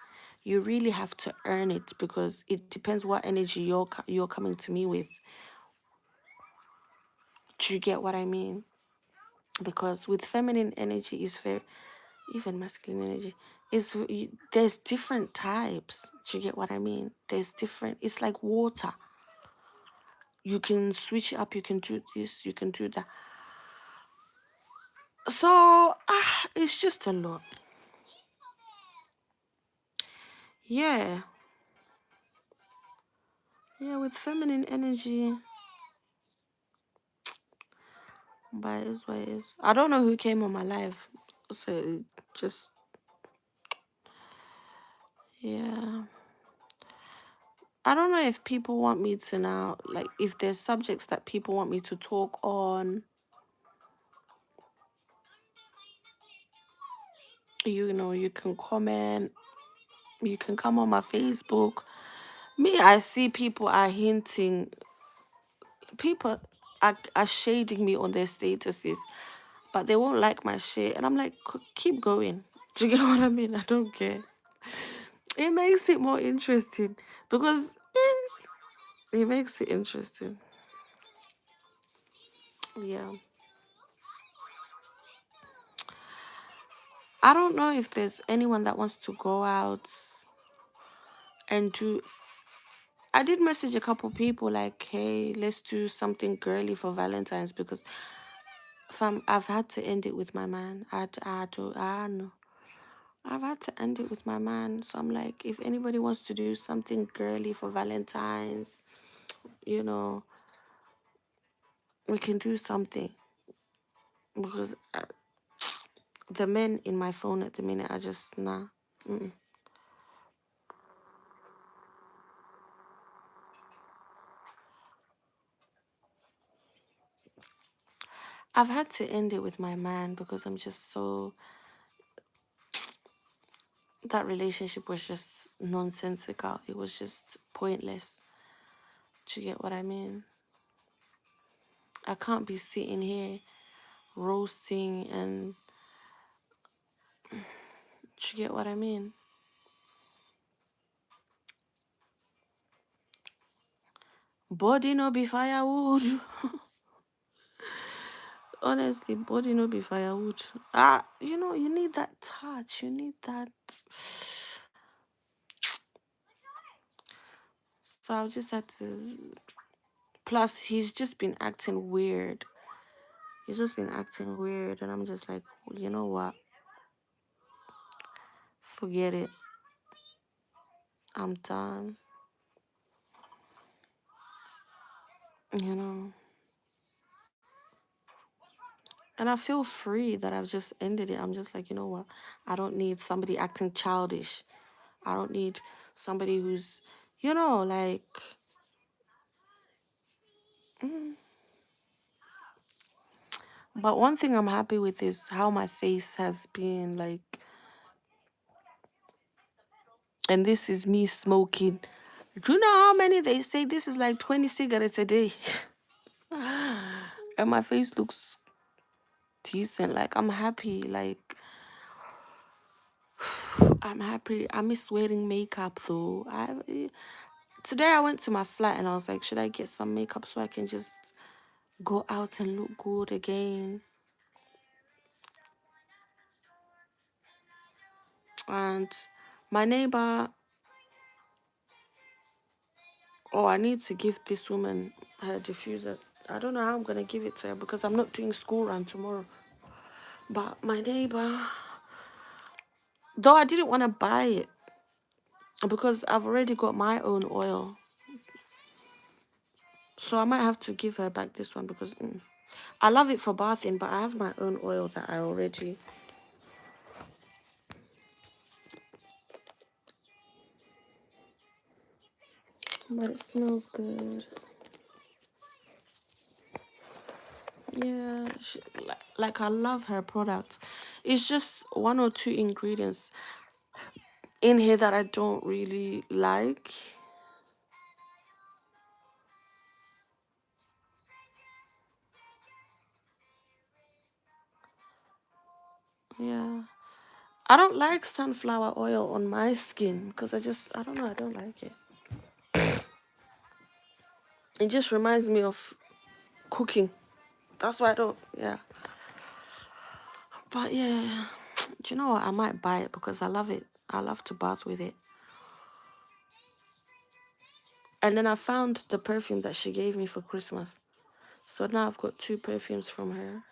You really have to earn it because it depends what energy you're coming to me with. Do you get what I mean? Because with feminine energy is very, even masculine energy is there's different types. Do you get what I mean? There's different. It's like water. You can switch it up. You can do this. You can do that. So it's just a lot. Yeah. Yeah, with feminine energy, but it's what it is. I don't know who came on my live. So just, yeah. I don't know if people want me to now, like, if there's subjects that people want me to talk on, you can comment, you can come on my Facebook. Me, I see people are hinting, people are shading me on their statuses, but they won't like my shit. And I'm like, keep going. Do you get what I mean? I don't care. It makes it more interesting because It makes it interesting. Yeah. I don't know if there's anyone that wants to go out and do. I did message a couple people like, hey, let's do something girly for Valentine's because I've had to end it with my man. I know. I've had to end it with my man. So I'm like, if anybody wants to do something girly for Valentine's, you know, we can do something. Because the men in my phone at the minute are just, nah. Mm-mm. I've had to end it with my man because I'm just so. That relationship was just nonsensical. It was just pointless. Do you get what I mean? I can't be sitting here roasting and. Do you get what I mean? Body no be firewood. Honestly, body no be firewood. You need that touch. You need that. So I've just had to. Plus, he's just been acting weird. He's just been acting weird, and I'm just like, you know what? Forget it. I'm done. You know. And I feel free that I've just ended it. I'm just like, you know what? I don't need somebody acting childish. I don't need somebody who's, like. mm. But one thing I'm happy with is how my face has been like, and this is me smoking. Do you know how many they say this is like 20 cigarettes a day? And my face looks decent. Like, I'm happy. Like, I'm happy. I miss wearing makeup though. Today I went to my flat and I was like, should I get some makeup so I can just go out and look good again? And my neighbor, oh, I need to give this woman her diffuser. I don't know how I'm gonna give it to her because I'm not doing school run tomorrow. But my neighbor, though I didn't want to buy it because I've already got my own oil. So I might have to give her back this one because I love it for bathing, but I have my own oil that I already. But it smells good. Yeah, like I love her products. It's just one or two ingredients in here that I don't really like. Yeah. I don't like sunflower oil on my skin because I don't know, I don't like it. It just reminds me of cooking. That's why I don't, yeah. But yeah, do you know what? I might buy it because I love it. I love to bath with it. And then I found the perfume that she gave me for Christmas. So now I've got two perfumes from her.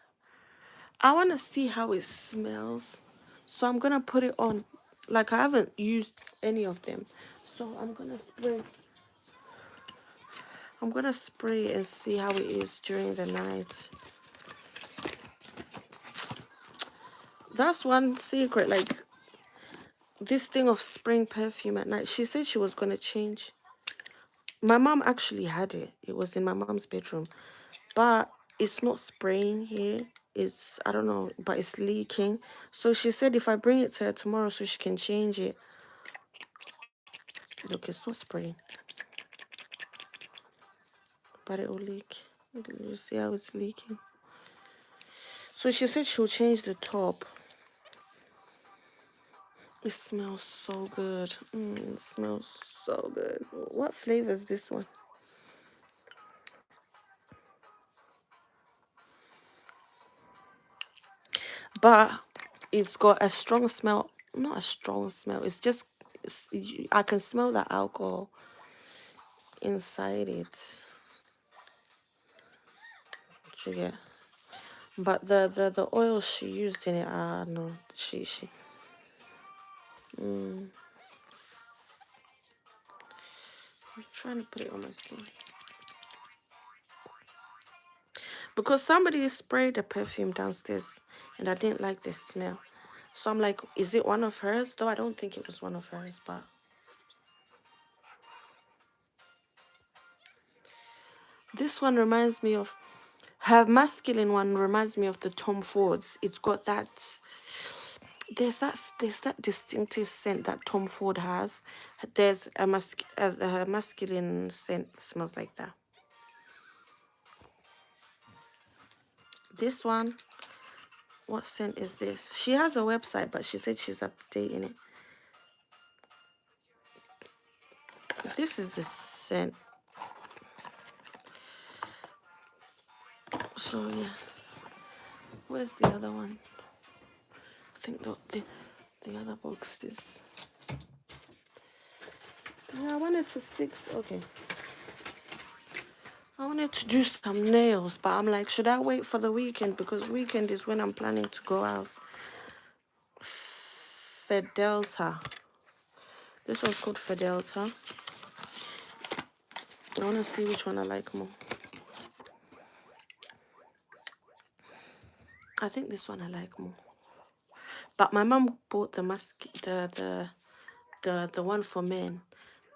I want to see how it smells. So I'm going to put it on. Like, I haven't used any of them. So I'm going to spray. I'm going to spray it and see how it is during the night. That's one secret. Like, this thing of spraying perfume at night. She said she was going to change. My mom actually had it. It was in my mom's bedroom. But it's not spraying here. It's, I don't know, but it's leaking. So she said if I bring it to her tomorrow so she can change it. Look, it's not spraying. But it will leak. You see how it's leaking? So she said she'll change the top. It smells so good. It smells so good. What flavor is this one? but it's got a strong smell. Not a strong smell. It's just I can smell the alcohol inside it. Do you get? But the oil she used in it, no, she. I'm trying to put it on my skin because somebody sprayed a perfume downstairs, and I didn't like the smell. So I'm like, is it one of hers? Though I don't think it was one of hers, but this one reminds me of her masculine one. Reminds me of the Tom Fords. It's got that. There's that distinctive scent that Tom Ford has. There's her masculine scent smells like that. This one, what scent is this? She has a website, but she said she's updating it. This is the scent. So yeah, where's the other one? I think the other box is. Yeah, I wanted to stick. Okay. I wanted to do some nails, but I'm like, should I wait for the weekend? Because weekend is when I'm planning to go out. Fidelta. This one's called Fidelta. I want to see which one I like more. I think this one I like more. But my mum bought the the one for men.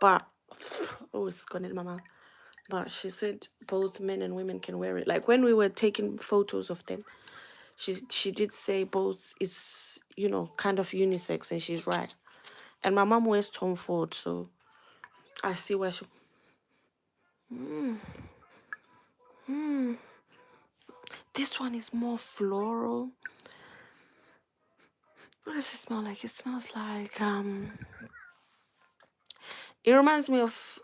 But oh, it's gone in my mouth. But she said both men and women can wear it. Like when we were taking photos of them, she did say both is, you know, kind of unisex, and she's right. And my mom wears Tom Ford, so I see where she. This one is more floral. What does it smell like? It smells like It reminds me of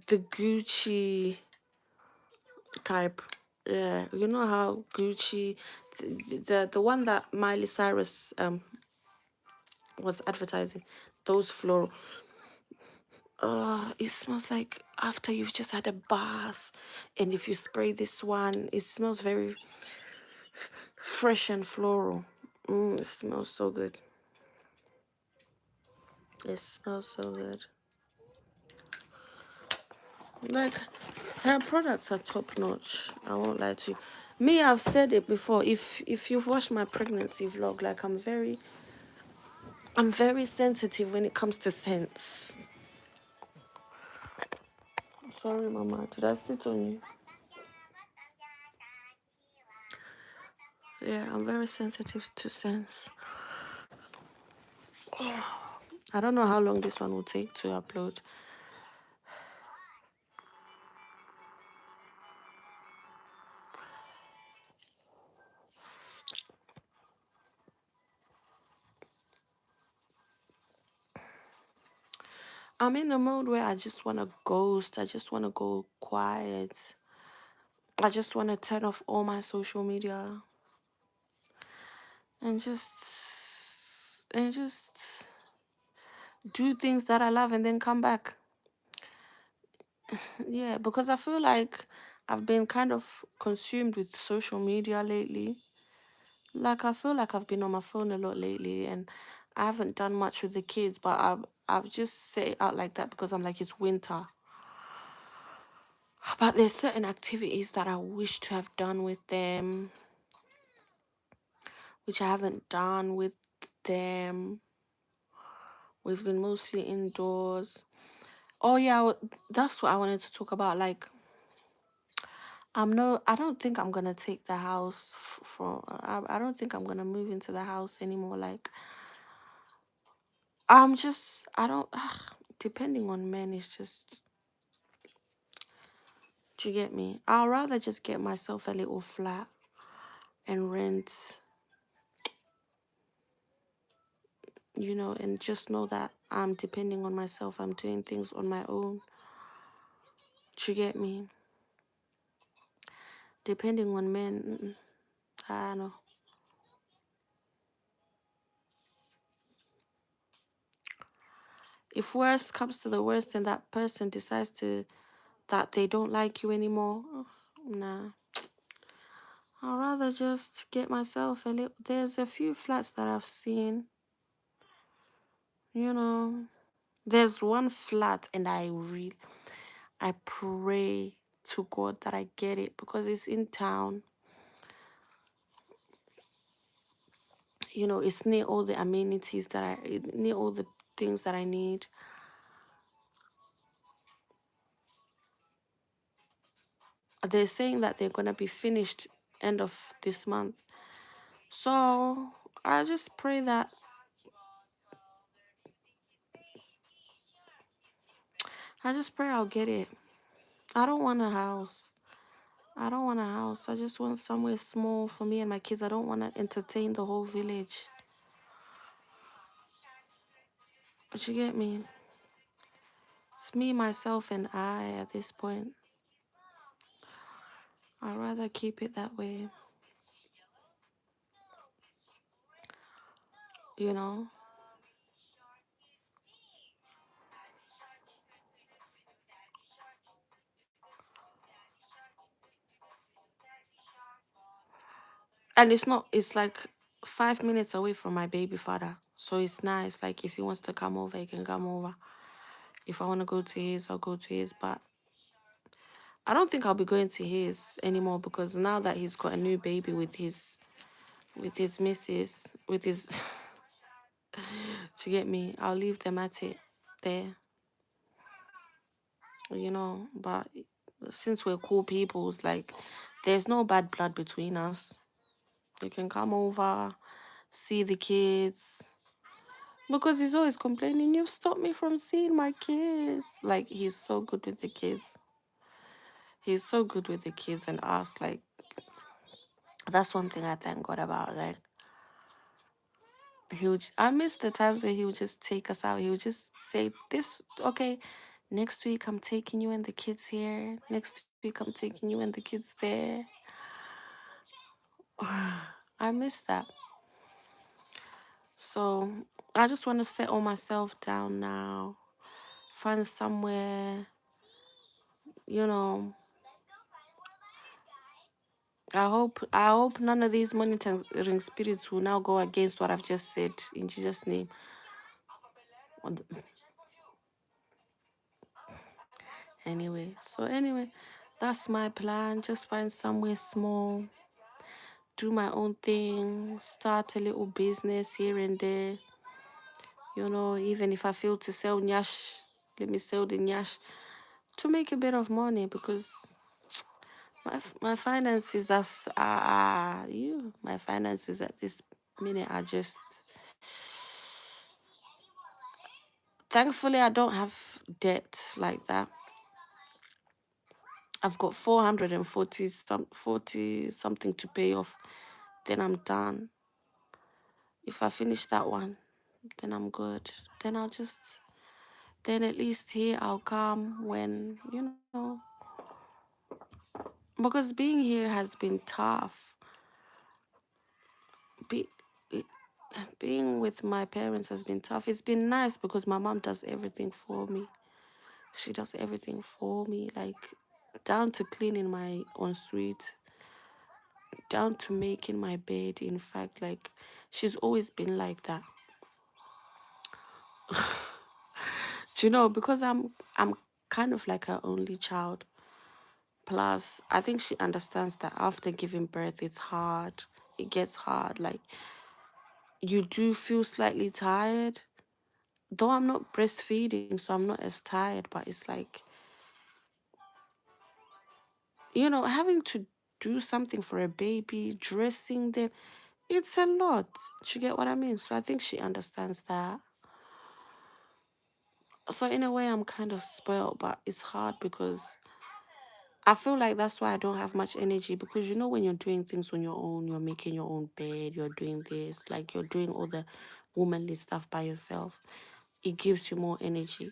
the Gucci type. Yeah, you know how Gucci, the one that Miley Cyrus was advertising, those floral. It smells like after you've just had a bath, and if you spray this one, it smells very fresh and floral. It smells so good. It smells so good. Like, her products are top notch. I won't lie to you. Me, I've said it before. If you've watched my pregnancy vlog, like I'm very sensitive when it comes to scents. Sorry, Mama. Did I sit on you? Yeah, I'm very sensitive to scents. I don't know how long this one will take to upload. I'm in a mode where I just want to ghost. I just want to go quiet. I just want to turn off all my social media and just do things that I love and then come back. Yeah, because I feel like I've been kind of consumed with social media lately. Like I feel like I've been on my phone a lot lately, and I haven't done much with the kids, but I've just said it out like that because I'm like, it's winter. But there's certain activities that I wish to have done with them, which I haven't done with them. We've been mostly indoors. Oh yeah, that's what I wanted to talk about. Like, I don't think I'm gonna take the house from. I don't think I'm gonna move into the house anymore. Like, I don't. Depending on men, it's just. Do you get me? I'll rather just get myself a little flat and rent, you know, and just know that I'm depending on myself. I'm doing things on my own. Do you get me? Depending on men, I don't know. If worst comes to the worst and that person decides to that they don't like you anymore, nah. I'd rather just get myself a little. There's a few flats that I've seen, you know. There's one flat, and I pray to God that I get it because it's in town. You know, it's near all the amenities near all the things that I need. They're saying that they're gonna be finished end of this month. So I just pray that I just pray I'll get it. I don't want a house. I don't want a house. I just want somewhere small for me and my kids. I don't want to entertain the whole village. But you get me? It's me, myself, and I at this point. I'd rather keep it that way, you know? And it's like 5 minutes away from my baby father. So it's nice. Like if he wants to come over, he can come over. If I want to go to his, I'll go to his. But I don't think I'll be going to his anymore because now that he's got a new baby with his missus, with his to get me, I'll leave them at it there, you know. But since we're cool peoples, like there's no bad blood between us. You can come over, see the kids. Because he's always complaining, you've stopped me from seeing my kids. Like he's so good with the kids. He's so good with the kids and us. Like that's one thing I thank God about. Like I miss the times where he would just take us out. He would just say, "This okay, next week I'm taking you and the kids here. Next week I'm taking you and the kids there." I miss that. So I just want to settle myself down now. Find somewhere, you know. I hope none of these monitoring spirits will now go against what I've just said in Jesus' name. Anyway, that's my plan. Just find somewhere small, do my own thing, start a little business here and there. You know, even if I feel to sell nyash, let me sell the nyash to make a bit of money because my finances my finances at this minute are just thankfully I don't have debt like that. I've got 40 something to pay off. Then I'm done. If I finish that one, then I'm good. Then then at least here I'll come when, because being here has been tough. Be, being with my parents has been tough. It's been nice because my mom does everything for me. She does everything for me, like down to cleaning my ensuite, down to making my bed. In fact, like she's always been like that. Do you know, because I'm kind of like her only child. Plus, I think she understands that after giving birth, it's hard. It gets hard. Like you do feel slightly tired. Though I'm not breastfeeding, so I'm not as tired, but it's like, having to do something for a baby, dressing them, it's a lot. You get what I mean? So I think she understands that. So in a way, I'm kind of spoiled, but it's hard because I feel like that's why I don't have much energy because when you're doing things on your own, you're making your own bed, you're doing this, like you're doing all the womanly stuff by yourself, it gives you more energy.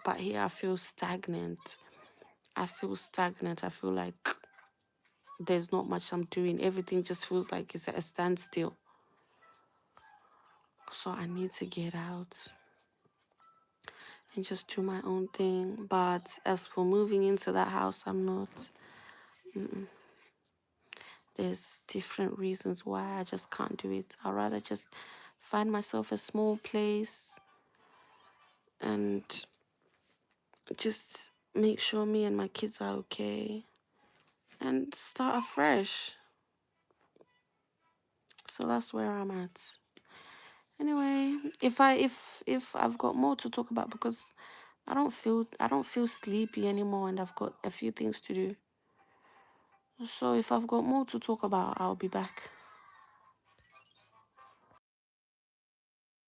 But here I feel stagnant. I feel like there's not much I'm doing. Everything just feels like it's at a standstill. So I need to get out. and just do my own thing. But as for moving into that house, I'm not. There's different reasons why I just can't do it. I'd rather just find myself a small place and just make sure me and my kids are okay and start afresh. So that's where I'm at. Anyway, if I've got more to talk about, because I don't feel sleepy anymore and I've got a few things to do. So if I've got more to talk about, I'll be back.